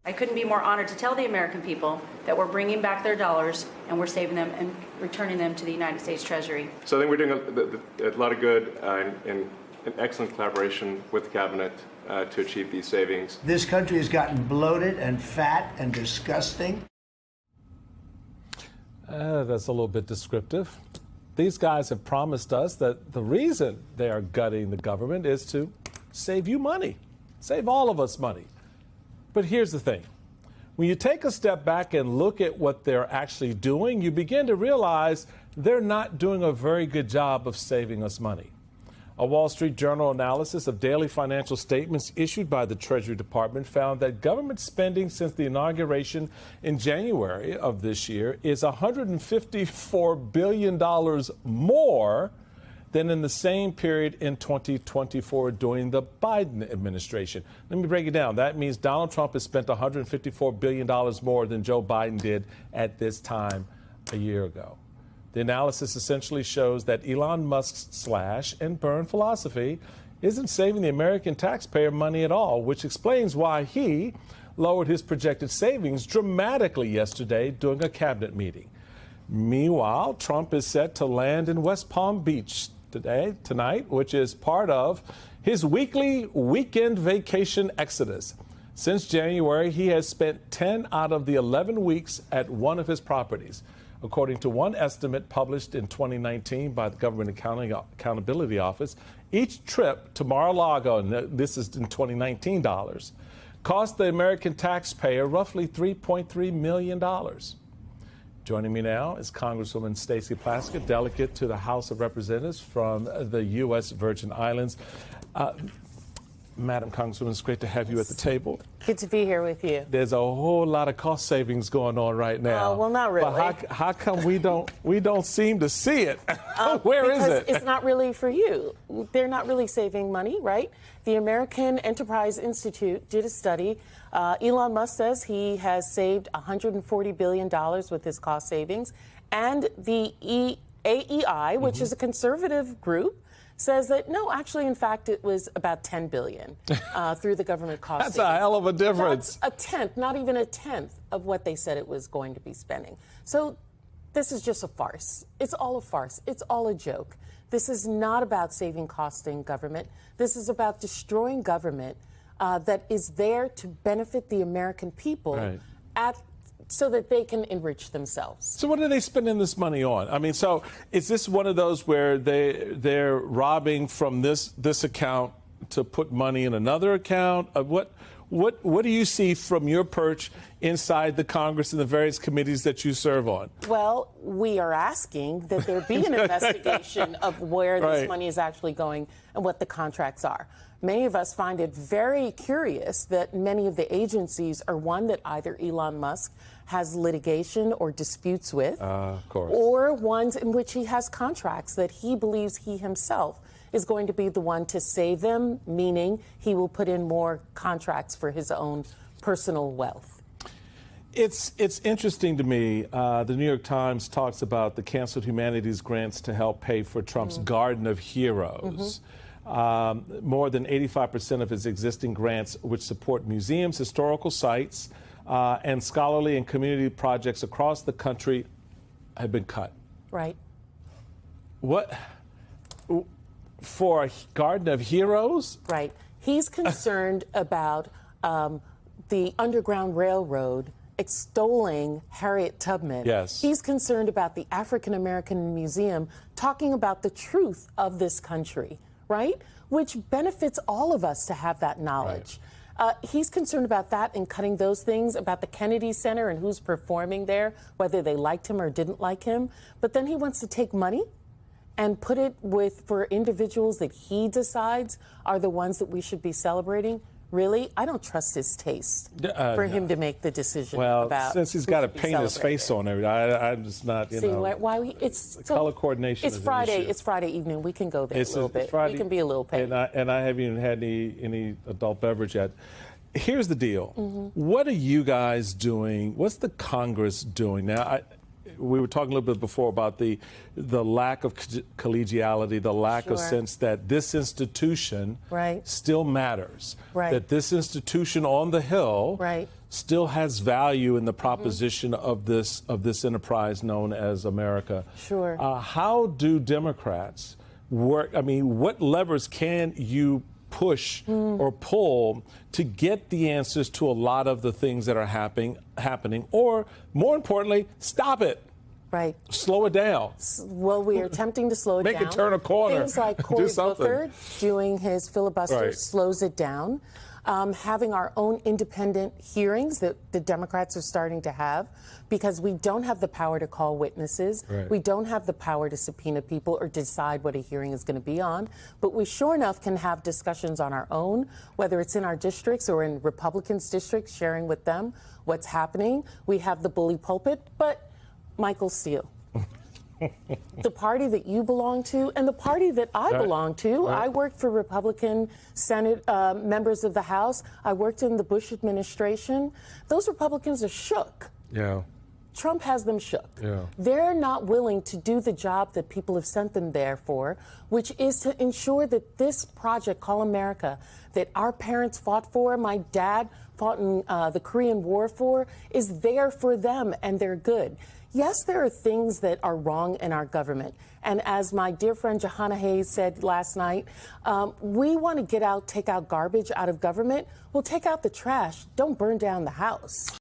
I couldn't be more honored to tell the American people that we're bringing back their dollars and we're saving them and returning them to the United States Treasury. So I think we're doing a lot of good and an excellent collaboration with the cabinet to achieve these savings. This country has gotten bloated and fat and disgusting. That's a little bit descriptive. These guys have promised us that the reason they are gutting the government is to save you money, save all of us money. But here's the thing. When you take a step back and look at what they're actually doing, you begin to realize they're not doing a very good job of saving us money. A Wall Street Journal analysis of daily financial statements issued by the Treasury Department found that government spending since the inauguration in January of this year is $154 billion more than in the same period in 2024 during the Biden administration. Let me break it down. That means Donald Trump has spent $154 billion more than Joe Biden did at this time a year ago. The analysis essentially shows that Elon Musk's slash and burn philosophy isn't saving the American taxpayer money at all, which explains why he lowered his projected savings dramatically yesterday during a cabinet meeting. Meanwhile, Trump is set to land in West Palm Beach tonight, which is part of his weekly weekend vacation exodus. Since January, he has spent 10 out of the 11 weeks at one of his properties. According to one estimate published in 2019 by the Government Accountability Office, each trip to Mar-a-Lago, and this is in 2019 dollars, cost the American taxpayer roughly $3.3 million. Joining me now is Congresswoman Stacey Plaskett, delegate to the House of Representatives from the U.S. Virgin Islands. Madam Congresswoman, it's great to have you at the table. Good to be here with you. There's a whole lot of cost savings going on right now. Well, not really. But how come we don't seem to see it? Where is it? Because it's not really for you. They're not really saving money, right? The American Enterprise Institute did a study. Elon Musk says he has saved $140 billion with his cost savings. And the AEI, which is a conservative group, says that, no, actually, in fact, it was about $10 billion through the government cost That's savings. a hell of a difference. That's a tenth, not even a tenth of what they said it was going to be spending. So this is just a farce. It's all a farce. It's all a joke. This is not about saving costs in government. This is about destroying government that is there to benefit the American people so that they can enrich themselves. So what are they spending this money on? I mean, so is this one of those where they're robbing from this account to put money in another account? What do you see from your perch inside the Congress and the various committees that you serve on? Well, we are asking that there be an investigation of where this money is actually going and what the contracts are. Many of us find it very curious that many of the agencies are one that either Elon Musk has litigation or disputes with, or ones in which he has contracts that he believes he himself is going to be the one to save them, meaning he will put in more contracts for his own personal wealth. It's interesting to me. The New York Times talks about the canceled humanities grants to help pay for Trump's Garden of Heroes. More than 85% of his existing grants, which support museums, historical sites, and scholarly and community projects across the country, have been cut. Right. What? For a Garden of Heroes? Right. He's concerned about the Underground Railroad extolling Harriet Tubman. Yes. He's concerned about the African American Museum talking about the truth of this country, right? Which benefits all of us to have that knowledge. He's concerned about that and cutting those things, about the Kennedy Center and who's performing there, whether they liked him or didn't like him. But then he wants to take money and put it for individuals that he decides are the ones that we should be celebrating. Really? I don't trust his taste for him to make the decision about. Well, since he's got to paint his face on everything, I'm just not, it's color coordination. It's Friday. It's Friday evening. We can go there a little bit. We can be a little petty. And I haven't even had any adult beverage yet. Here's the deal. What are you guys doing? What's the Congress doing now? we were talking a little bit before about the lack of collegiality, the lack of Sure. sense that this institution Right. still matters. Right. That this institution on the Hill Right. still has value in the proposition of this enterprise known as America. Sure. How do Democrats work? I mean, what levers can you push or pull to get the answers to a lot of the things that are happening, or more importantly, stop it, Right. slow it down? Well, we are attempting to slow it Make down. it turn a corner. Things like Do Cory something. Booker doing his filibuster Right. slows it down. Having our own independent hearings that the Democrats are starting to have, because we don't have the power to call witnesses. Right. We don't have the power to subpoena people or decide what a hearing is going to be on. But we sure enough can have discussions on our own, whether it's in our districts or in Republicans' districts, sharing with them what's happening. We have the bully pulpit, but Michael Steele. The party that you belong to and the party that I belong to. I worked for Republican Senate members of the House. I worked in the Bush administration. Those Republicans are shook. Yeah. Trump has them shook. Yeah. They're not willing to do the job that people have sent them there for, which is to ensure that this project, Call America, that our parents fought for, my dad fought in the Korean War for, is there for them and they're good. Yes, there are things that are wrong in our government. And as my dear friend Jahana Hayes said last night, we want to take out garbage out of government. Well, take out the trash. Don't burn down the house.